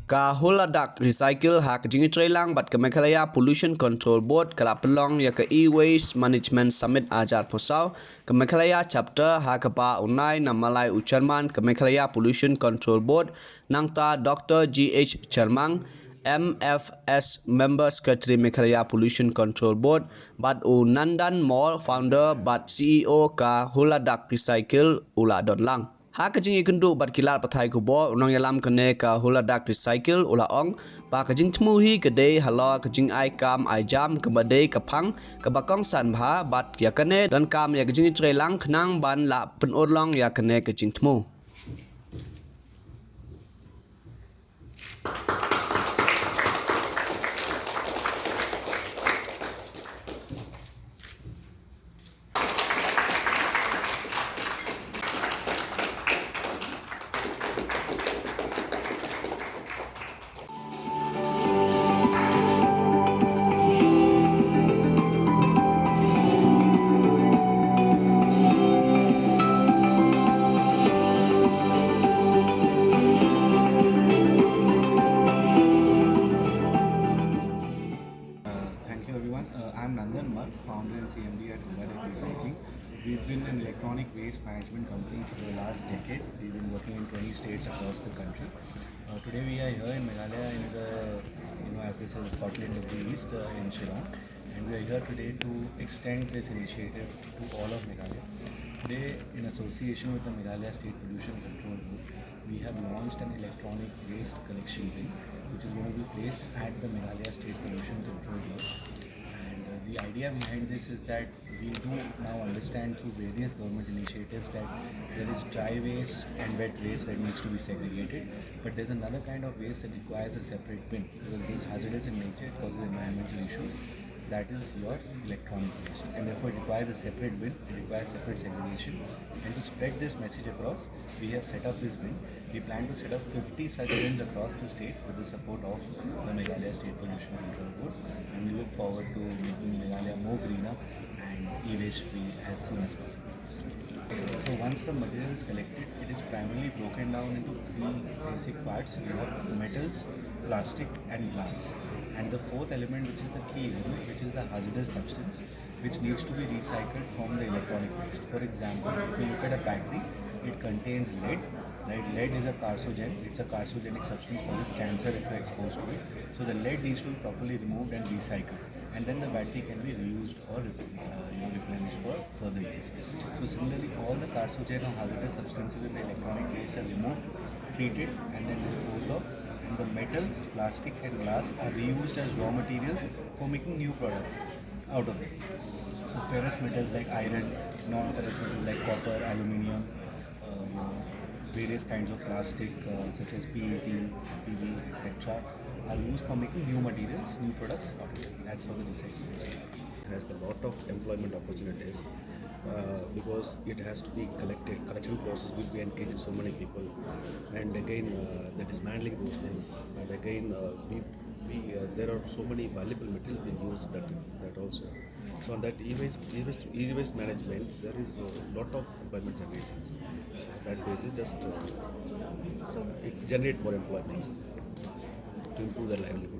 Ka huladak recycle hak jingi trailang bat kemekalaya pollution control board kalapelong ya ke e-waste management summit ajar posau kemekalaya chapter hakapa unai namalai ucerman kemekalaya pollution control board nangta Dr. GH Charmang MFS member secretary Meghalaya pollution control board bat u Nandan Mall founder bat CEO ka huladak recycle ula donlang ha kajing ikendu bat kilat pathai ko bo unang yalam kene ka huladak recycle ula ong pa kajing tmuhi kede halo kajing ai kam ai jam ke bade kapang ke bakong san bha bat ya kene dan kam ya kajing trelang khnang ban la pen orlong ya kene kajing tmu Thank you everyone. I'm Nandan Mark, founder and CMD at Huladak Recycling. We've been an electronic waste management company for the last decade. We've been working in 20 states across the country. Today we are here in Meghalaya in the, as they say, the Scotland of the East in Shillong. And we are here today to extend this initiative to all of Meghalaya. Today, in association with the Meghalaya State Pollution Control Board, we have launched an electronic waste collection bin, which is going to be placed at the Meghalaya State Pollution Control Board. And the idea behind this is that we do now understand through various government initiatives that there is dry waste and wet waste that needs to be segregated, but there's another kind of waste that requires a separate bin because it is hazardous in nature, it causes environmental issues. That is your electronic waste, and therefore it requires a separate bin, it requires separate segregation. And to spread this message across, we have set up this bin. We plan to set up 50 such bins across the state with the support of the Meghalaya State Pollution Control Board, and we look forward to making Meghalaya more greener and e-waste free as soon as possible. So once the material is collected, it is primarily broken down into three basic parts. You have metals, plastic and glass. And the fourth element, which is the key element, which is the hazardous substance, which needs to be recycled from the electronic waste. For example, if you look at a battery, it contains lead. Right? Lead is a carcinogen. It's a carcinogenic substance causes cancer if you're exposed to it. So the lead needs to be properly removed and recycled. And then the battery can be reused or replenished for further use. So similarly, all the carcinogen or hazardous substances in the electronic waste are removed, treated, and then disposed of. And the metals, plastic, and glass are reused as raw materials for making new products out of it. So ferrous metals like iron, non-ferrous metals like copper, aluminium, various kinds of plastic such as PET, PV, etc. are used for making new materials, new products out of it. That's how the recycling is. It has a lot of employment opportunities because it has to be collected. Collection process will be engaging so many people, and again the dismantling those things. And again, there are so many valuable materials being used that also. So on that e-waste management, there is a lot of employment generations. So that basis just it generate more employments to improve their livelihood.